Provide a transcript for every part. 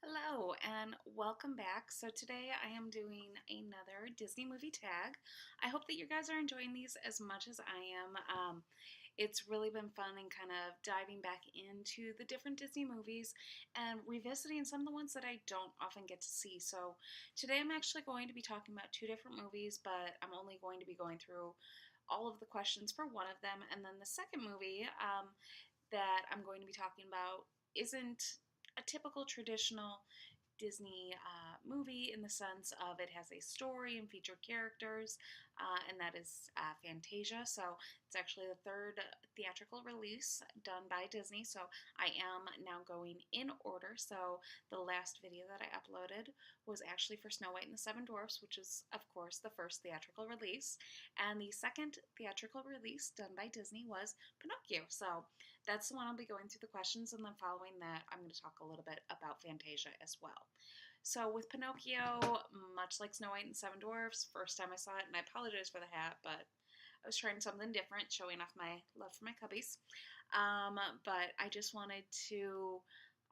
Hello and welcome back. So today I am doing another Disney movie tag. I hope that you guys are enjoying these as much as I am. It's really been fun and kind of diving back into the different Disney movies and revisiting some of the ones that I don't often get to see. So today I'm actually going to be talking about two different movies, but I'm only going to be going through all of the questions for one of them. And then the second movie that I'm going to be talking about isn't a typical traditional Disney movie in the sense of it has a story and featured characters, and that is Fantasia. So it's actually the third theatrical release done by Disney. So I am now going in order. So the last video that I uploaded was actually for Snow White and the Seven Dwarfs, which is, of course, the first theatrical release. And the second theatrical release done by Disney was Pinocchio. So that's the one I'll be going through the questions, and then following that, I'm going to talk a little bit about Fantasia as well. So with Pinocchio, much like Snow White and Seven Dwarfs, first time I saw it, and I apologize for the hat, but I was trying something different, showing off my love for my cubbies. But I just wanted to,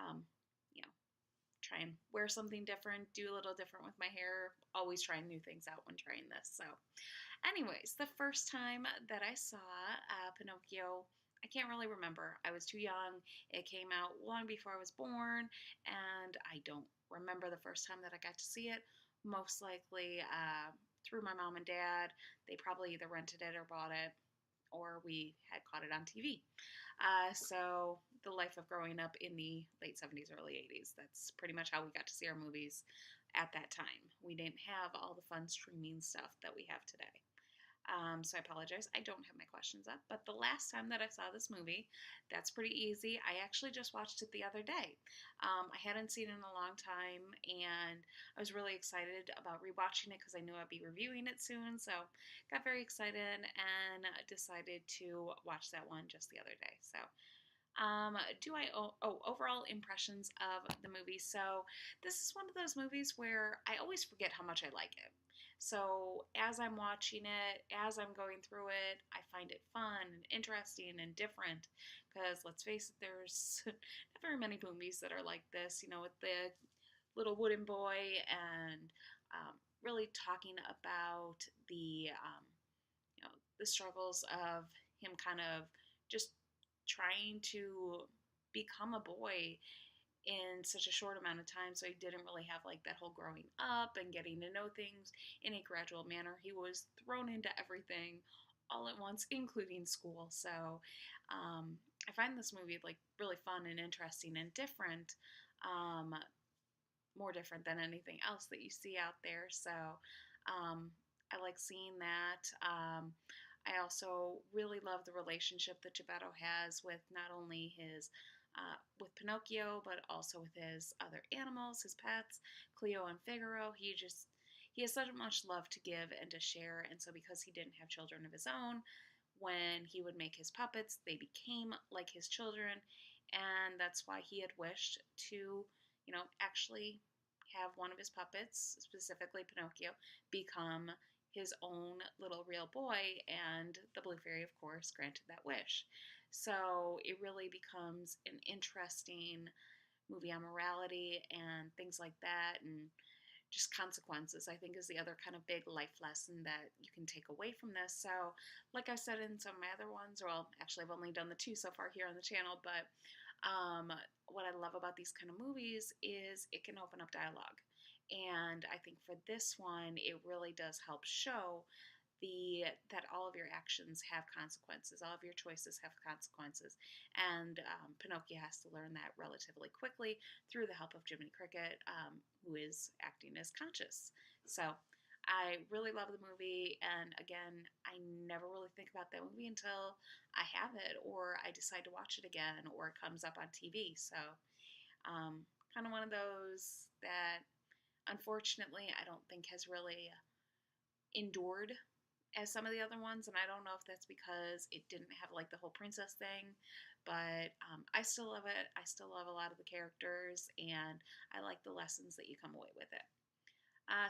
um, you know, try and wear something different, do a little different with my hair, always trying new things out when trying this. So anyways, the first time that I saw Pinocchio, I can't really remember. I was too young. It came out long before I was born, and I don't remember the first time that I got to see it. Most likely through my mom and dad. They probably either rented it or bought it, or we had caught it on TV. So, the life of growing up in the late 70s, early 80s, that's pretty much how we got to see our movies at that time. We didn't have all the fun streaming stuff that we have today. So I apologize. I don't have my questions up. But the last time that I saw this movie, that's pretty easy. I actually just watched it the other day. I hadn't seen it in a long time, and I was really excited about rewatching it because I knew I'd be reviewing it soon. So got very excited and decided to watch that one just the other day. So overall impressions of the movie. So, this is one of those movies where I always forget how much I like it. So, as I'm watching it, as I'm going through it, I find it fun and interesting and different because let's face it, there's not very many movies that are like this, with the little wooden boy and really talking about the struggles of him kind of just trying to become a boy in such a short amount of time. So he didn't really have like that whole growing up and getting to know things in a gradual manner. He was thrown into everything all at once, including school. So I find this movie like really fun and interesting and different. More different than anything else that you see out there. So I like seeing that. I also really love the relationship that Geppetto has with not only his with Pinocchio, but also with his other animals, his pets, Cleo and Figaro. He has so much love to give and to share, and so because he didn't have children of his own, when he would make his puppets, they became like his children, and that's why he had wished to, actually have one of his puppets, specifically Pinocchio, become his own little real boy, and the Blue Fairy, of course, granted that wish. So it really becomes an interesting movie on morality and things like that, and just consequences, I think, is the other kind of big life lesson that you can take away from this. So, like I said in some of my other ones, well, actually, I've only done the two so far here on the channel, but what I love about these kind of movies is it can open up dialogue. And I think for this one, it really does help show that all of your actions have consequences, all of your choices have consequences, and Pinocchio has to learn that relatively quickly through the help of Jiminy Cricket, who is acting as conscious. So I really love the movie, and again, I never really think about that movie until I have it, or I decide to watch it again, or it comes up on TV. So kind of one of those that unfortunately I don't think has really endured as some of the other ones, and I don't know if that's because it didn't have like the whole princess thing, but I still love it. I still love a lot of the characters, and I like the lessons that you come away with it.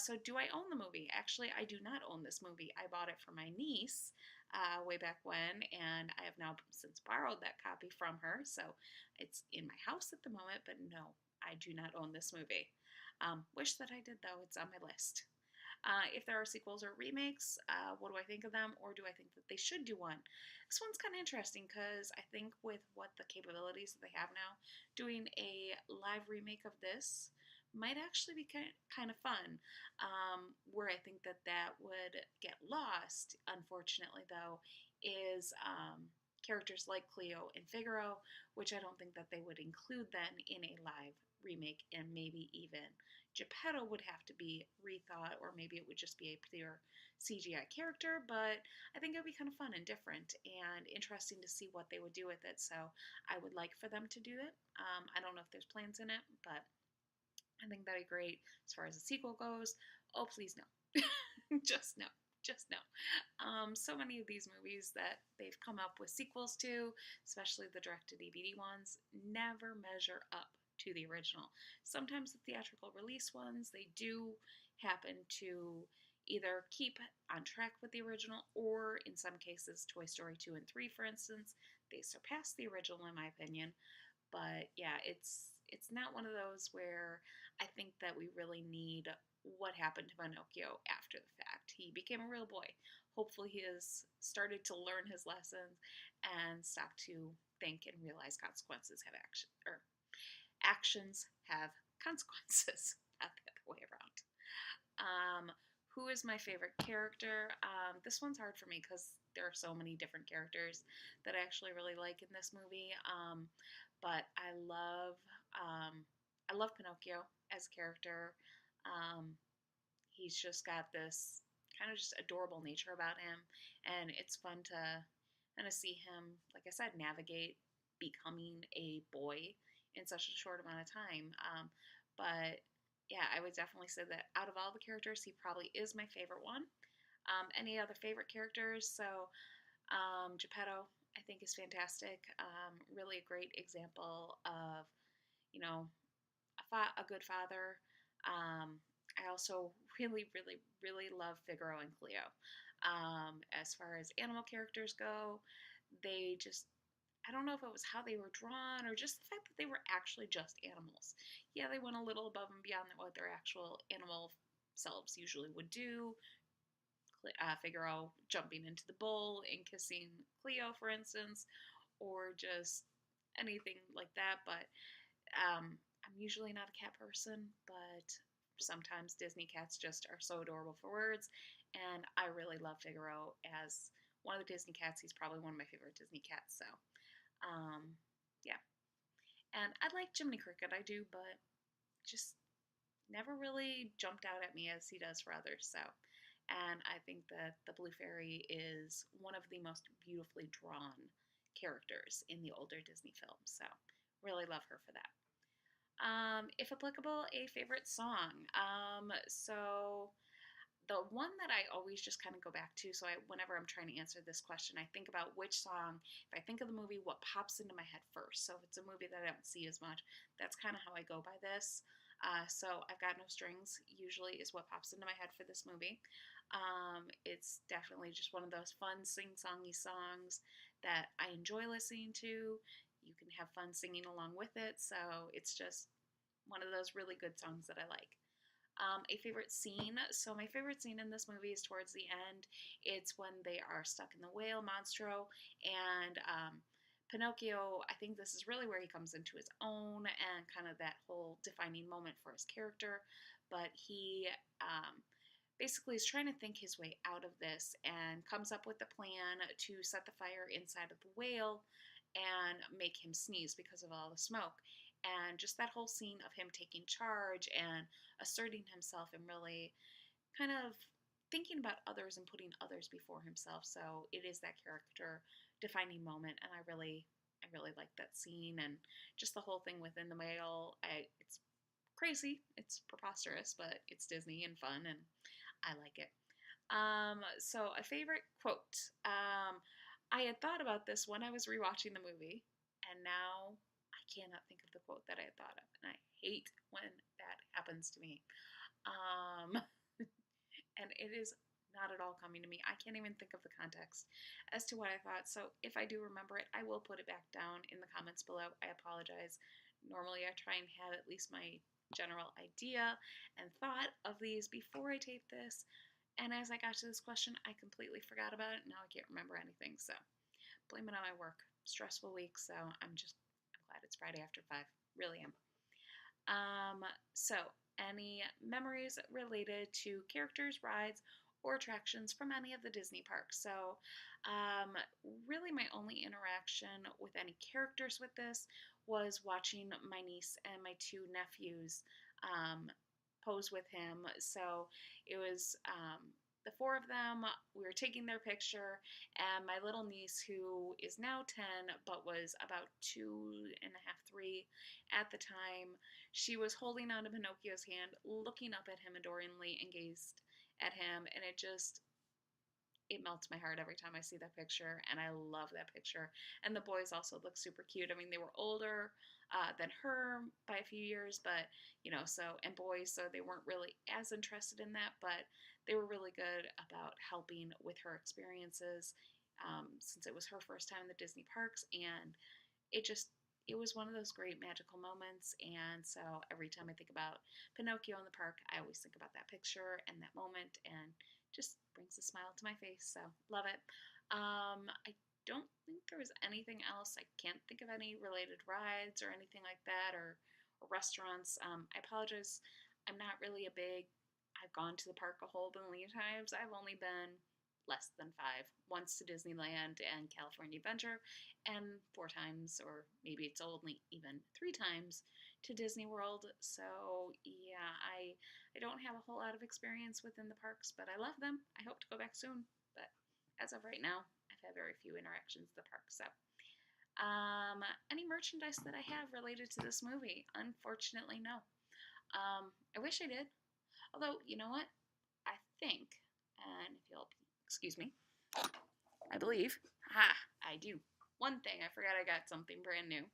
So, do I own the movie? Actually, I do not own this movie. I bought it for my niece way back when, and I have now since borrowed that copy from her. So, it's in my house at the moment, but no, I do not own this movie. Wish that I did, though. It's on my list. If there are sequels or remakes, what do I think of them, or do I think that they should do one? This one's kind of interesting because I think with what the capabilities that they have now, doing a live remake of this might actually be kind of fun. Where I think that that would get lost, unfortunately, though, is characters like Cleo and Figaro, which I don't think that they would include then in a live remake, and maybe even Geppetto would have to be rethought, or maybe it would just be a pure CGI character, but I think it would be kind of fun and different and interesting to see what they would do with it. So I would like for them to do it. I don't know if there's plans in it, but I think that'd be great. As far as the sequel goes, oh, please no. Just no. Just no. So many of these movies that they've come up with sequels to, especially the direct-to-DVD ones, never measure up to the original. Sometimes the theatrical release ones, they do happen to either keep on track with the original, or in some cases, Toy Story 2 and 3, for instance, they surpass the original in my opinion. But yeah, it's not one of those where I think that we really need what happened to Pinocchio after the fact. He became a real boy. Hopefully he has started to learn his lessons and stop to think and realize consequences have action, or actions have consequences, not the other way around. Who is my favorite character? This one's hard for me because there are so many different characters that I actually really like in this movie. But I love Pinocchio as a character. Um, he's just got this kind of just adorable nature about him, and it's fun to kind of see him, like I said, navigate becoming a boy in such a short amount of time. But yeah, I would definitely say that out of all the characters, he probably is my favorite one. Any other favorite characters? So Geppetto, I think, is fantastic. Really a great example of, you know, a good father. I also really, really, really love Figaro and Cleo. As far as animal characters go, they just, I don't know if it was how they were drawn or just the fact that they were actually just animals. Yeah, they went a little above and beyond what their actual animal selves usually would do. Figaro jumping into the bowl and kissing Cleo, for instance, or just anything like that. But I'm usually not a cat person, but sometimes Disney cats just are so adorable for words, and I really love Figaro as one of the Disney cats. He's probably one of my favorite Disney cats, so yeah. And I like Jiminy Cricket, I do, but just never really jumped out at me as he does for others, so. And I think that the Blue Fairy is one of the most beautifully drawn characters in the older Disney films, so really love her for that. If applicable, a favorite song. So the one that I always just kind of go back to, so whenever I'm trying to answer this question, I think about which song, if I think of the movie, what pops into my head first. So if it's a movie that I don't see as much, that's kind of how I go by this. So I've Got No Strings usually is what pops into my head for this movie. It's definitely just one of those fun sing-songy songs that I enjoy listening to. You can have fun singing along with it, so it's just one of those really good songs that I like. A favorite scene. So my favorite scene in this movie is towards the end. It's when they are stuck in the whale monstro, and Pinocchio, I think this is really where he comes into his own and kind of that whole defining moment for his character. But he basically is trying to think his way out of this and comes up with a plan to set the fire inside of the whale and make him sneeze because of all the smoke. And just that whole scene of him taking charge and asserting himself and really kind of thinking about others and putting others before himself. So it is that character defining moment, and I really like that scene and just the whole thing within the whale. It's crazy, it's preposterous, but it's Disney and fun, and I like it. So a favorite quote. I had thought about this when I was rewatching the movie, and now I cannot think of the quote that I had thought of, and I hate when that happens to me. Um, and it is not at all coming to me. I can't even think of the context as to what I thought. So if I do remember it, I will put it back down in the comments below. I apologize. Normally, I try and have at least my general idea and thought of these before I tape this. And as I got to this question, I completely forgot about it. Now I can't remember anything. So blame it on my work. Stressful week. So I'm glad it's Friday after 5. Really am. So, any memories related to characters, rides, or attractions from any of the Disney parks? So, um, really, my only interaction with any characters with this was watching my niece and my two nephews um, pose with him. So, it was the four of them. We were taking their picture, and my little niece, who is now 10 but was about 2.5, 3 at the time, she was holding onto Pinocchio's hand, looking up at him adoringly, and gazed at him, and it melts my heart every time I see that picture, and I love that picture. And the boys also look super cute. I mean, they were older than her by a few years, but and boys, so they weren't really as interested in that, but they were really good about helping with her experiences since it was her first time in the Disney parks, and it just it was one of those great magical moments. And so every time I think about Pinocchio in the park, I always think about that picture and that moment, and just brings a smile to my face. So love it. I don't think there was anything else. I can't think of any related rides or anything like that, or restaurants. I apologize. I'm not really a big. I've gone to the park a whole billion times. I've only been less than 5. Once to Disneyland and California Adventure, and 4 times, or maybe it's only even 3 times, to Disney World. So yeah, I don't have a whole lot of experience within the parks, but I love them. I hope to go back soon. But as of right now, I've had very few interactions at the park. So any merchandise that I have related to this movie? Unfortunately, no. I wish I did. Although, you know what? I think, and if you'll excuse me, I believe, I do. One thing, I forgot I got something brand new,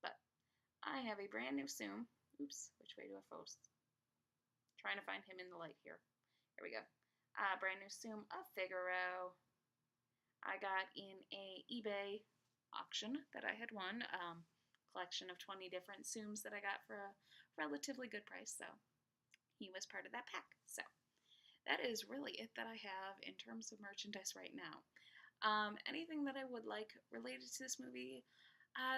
but I have a brand new Zoom. Oops, which way do I focus? Trying to find him in the light here. Here we go. Brand new Zoom of Figaro. I got in a eBay auction that I had won. Collection of 20 different Zooms that I got for a relatively good price. So he was part of that pack. So that is really it that I have in terms of merchandise right now. Anything that I would like related to this movie,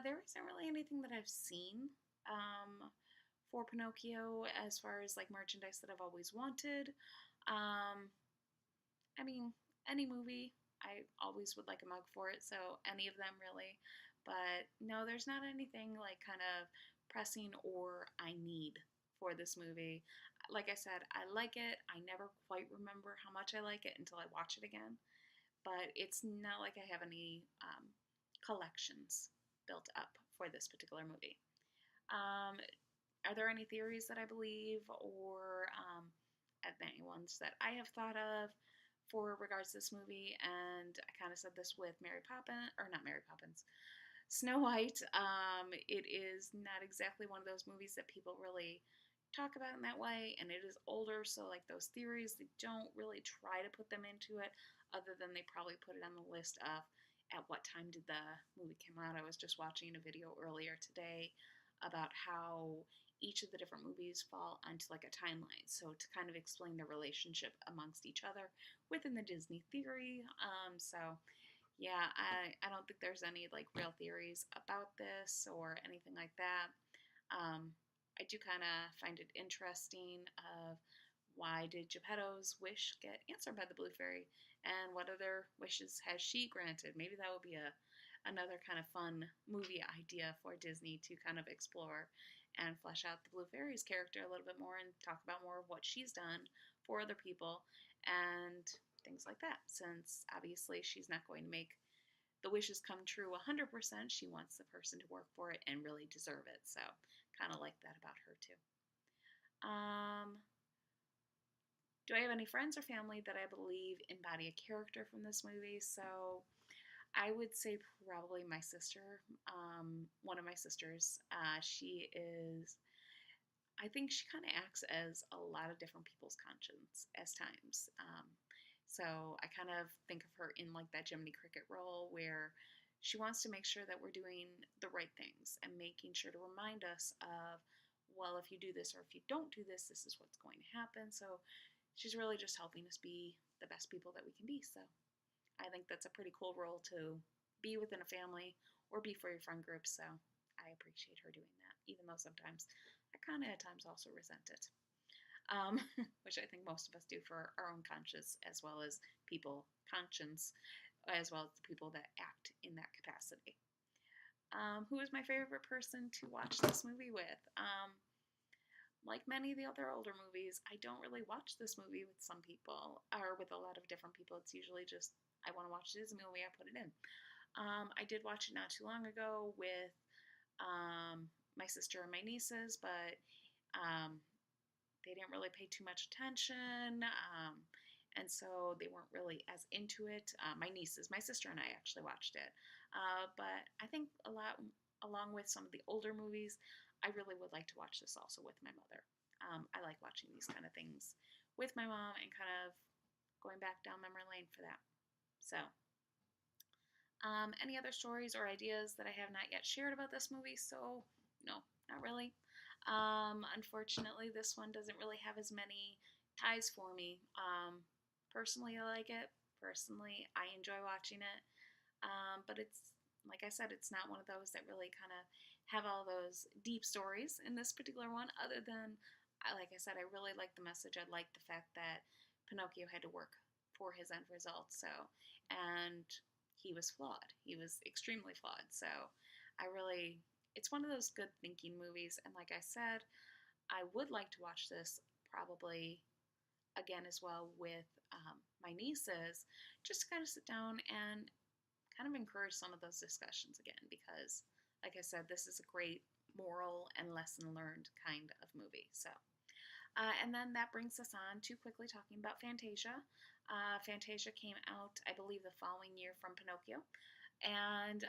there isn't really anything that I've seen for Pinocchio as far as like merchandise that I've always wanted. Um, I mean, any movie, I always would like a mug for it, so any of them really. But no, there's not anything like kind of pressing or I need for this movie. Like I said, I like it. I never quite remember how much I like it until I watch it again. But it's not like I have any collections built up for this particular movie. Um, are there any theories that I believe, or any ones that I have thought of for regards to this movie? And I kind of said this with Mary Poppins, or not Mary Poppins, Snow White. It is not exactly one of those movies that people really talk about in that way, and it is older, so like those theories, they don't really try to put them into it, other than they probably put it on the list of at what time did the movie come out. I was just watching a video earlier today about how each of the different movies fall onto like a timeline, so to kind of explain the relationship amongst each other within the Disney theory. So yeah, I don't think there's any like real theories about this or anything like that. I do kind of find it interesting of why did Geppetto's wish get answered by the Blue Fairy, and what other wishes has she granted? Maybe that would be another kind of fun movie idea for Disney to kind of explore and flesh out the Blue Fairy's character a little bit more and talk about more of what she's done for other people and things like that. Since obviously she's not going to make the wishes come true 100%, she wants the person to work for it and really deserve it. So kind of like that about her too. Do I have any friends or family that I believe embody a character from this movie? So I would say probably my sister. One of my sisters. She is. I think she kind of acts as a lot of different people's conscience as times. So I kind of think of her in like that Jiminy Cricket role where she wants to make sure that we're doing the right things and making sure to remind us of, well, if you do this or if you don't do this, this is what's going to happen. So she's really just helping us be the best people that we can be. So I think that's a pretty cool role to be within a family or be for your friend group. So I appreciate her doing that, even though sometimes I kind of at times also resent it, which I think most of us do for our own conscience as well as people conscience, as well as the people that act in that capacity. Who is my favorite person to watch this movie with? Like many of the other older movies, I don't really watch this movie with some people or with a lot of different people. It's usually just I want to watch this movie, I put it in. I did watch it not too long ago with my sister and my nieces, but um, they didn't really pay too much attention. And so they weren't really as into it. My nieces, my sister and I actually watched it. But I think a lot, along with some of the older movies, I really would like to watch this also with my mother. I like watching these kind of things with my mom and kind of going back down memory lane for that. So, any other stories or ideas that I have not yet shared about this movie? So, no, not really. Unfortunately, this one doesn't really have as many ties for me. Personally, I like it. Personally, I enjoy watching it. But it's, like I said, it's not one of those that really kind of have all those deep stories in this particular one, other than, like I said, I really like the message. I like the fact that Pinocchio had to work for his end result. So, and he was flawed. He was extremely flawed. So, I really, it's one of those good thinking movies. And like I said, I would like to watch this probably again as well with my nieces, just to kind of sit down and kind of encourage some of those discussions again because, like I said, this is a great moral and lesson learned kind of movie. So, and then that brings us on to quickly talking about Fantasia. Fantasia came out, I believe, the following year from Pinocchio, and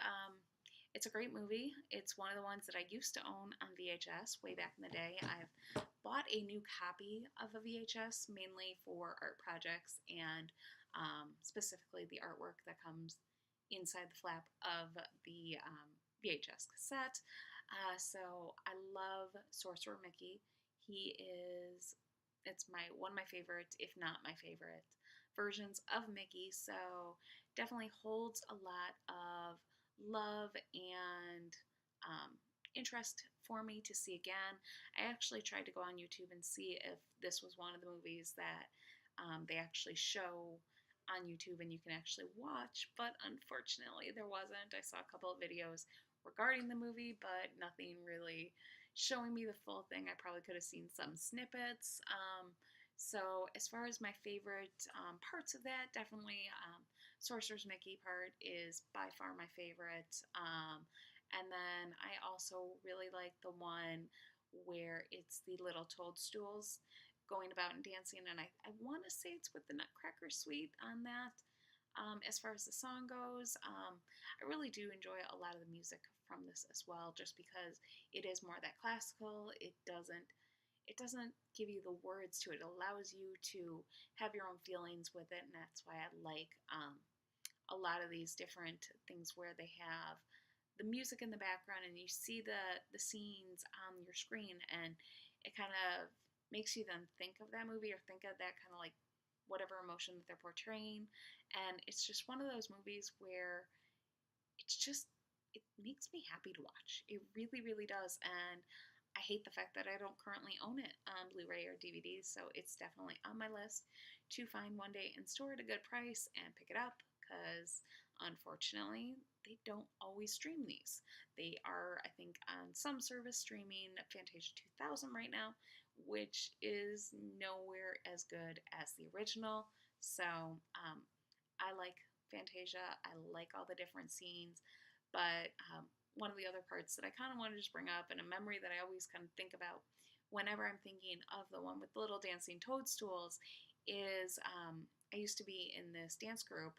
it's a great movie. It's one of the ones that I used to own on VHS way back in the day. I've bought a new copy of a VHS mainly for art projects and specifically the artwork that comes inside the flap of the VHS cassette. So I love Sorcerer Mickey. He is, it's my one of my favorite, if not my favorite, versions of Mickey. So definitely holds a lot of love and interest for me to see again. I actually tried to go on YouTube and see if this was one of the movies that they actually show on YouTube and you can actually watch, but unfortunately there wasn't. I saw a couple of videos regarding the movie, but nothing really showing me the full thing. I probably could have seen some snippets. So as far as my favorite parts of that, definitely Sorcerer's Mickey part is by far my favorite. And then I also really like the one where it's the little toadstools going about and dancing, and I want to say it's with the Nutcracker Suite on that. As far as the song goes, I really do enjoy a lot of the music from this as well, just because it is more that classical. It doesn't give you the words to it. It allows you to have your own feelings with it, and that's why I like a lot of these different things where they have the music in the background and you see the scenes on your screen, and it kind of makes you then think of that movie or think of that kind of like whatever emotion that they're portraying. And it's just one of those movies where it makes me happy to watch. It really, really does. And I hate the fact that I don't currently own it on Blu-ray or DVD, so it's definitely on my list to find one day and store at a good price and pick it up, because unfortunately they don't always stream these. They are, I think, on some service streaming Fantasia 2000 right now, which is nowhere as good as the original. So I like Fantasia. I like all the different scenes, but one of the other parts that I kind of want to just bring up, and a memory that I always kind of think about whenever I'm thinking of the one with the little dancing toadstools, is I used to be in this dance group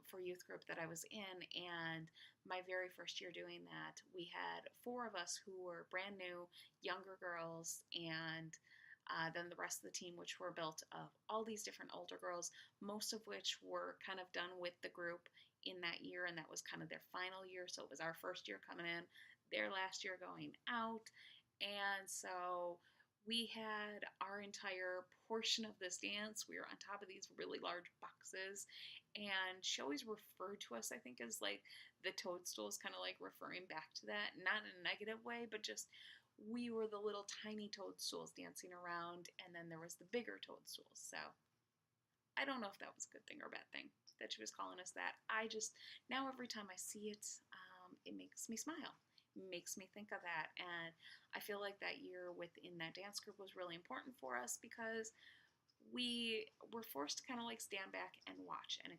for youth group that I was in, and my very first year doing that, we had four of us who were brand new, younger girls, and then the rest of the team, which were built of all these different older girls, most of which were kind of done with the group in that year, and that was kind of their final year. So it was our first year coming in, their last year going out. And so we had our entire portion of this dance. We were on top of these really large boxes, and she always referred to us, I think, as like the toadstools, kind of like referring back to that, not in a negative way, but just we were the little tiny toadstools dancing around, and then there was the bigger toadstools. So I don't know if that was a good thing or a bad thing that she was calling us that. I just, now every time I see it, it makes me smile. It makes me think of that. And I feel like that year within that dance group was really important for us because we were forced to kind of like stand back and watch and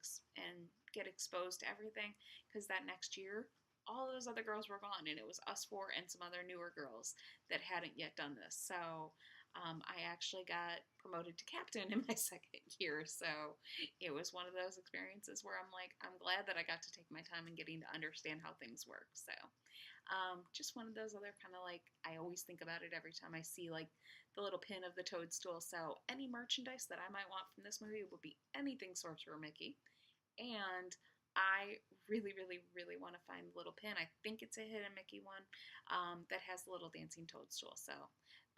get exposed to everything, because that next year all those other girls were gone and it was us four and some other newer girls that hadn't yet done this. So I actually got promoted to captain in my second year. So it was one of those experiences where I'm like, I'm glad that I got to take my time in getting to understand how things work. So just one of those other kind of like, I always think about it every time I see like the little pin of the toadstool. So any merchandise that I might want from this movie would be anything Sorcerer Mickey. And I really, really, really want to find the little pin. I think it's a hidden Mickey one that has the little dancing toadstool. So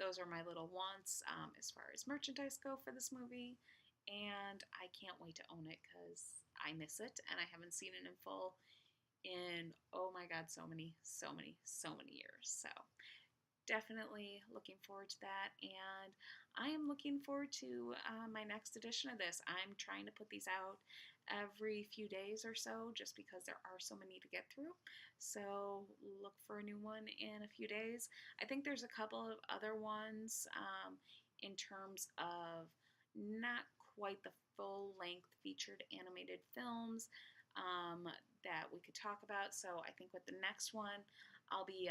those are my little wants as far as merchandise go for this movie. And I can't wait to own it because I miss it and I haven't seen it in full in, oh my god, so many, so many, so many years. So definitely looking forward to that. And I am looking forward to my next edition of this. I'm trying to put these out every few days or so just because there are so many to get through. So look for a new one in a few days. I think there's a couple of other ones in terms of not quite the full length featured animated films that we could talk about. So I think with the next one, I'll be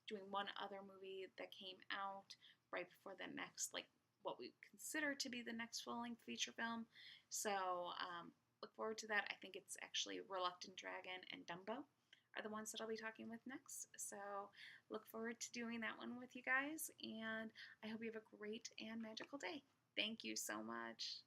doing one other movie that came out right before the next, like what we consider to be the next full length feature film. So look forward to that. I think it's actually Reluctant Dragon and Dumbo are the ones that I'll be talking with next. So look forward to doing that one with you guys, and I hope you have a great and magical day. Thank you so much.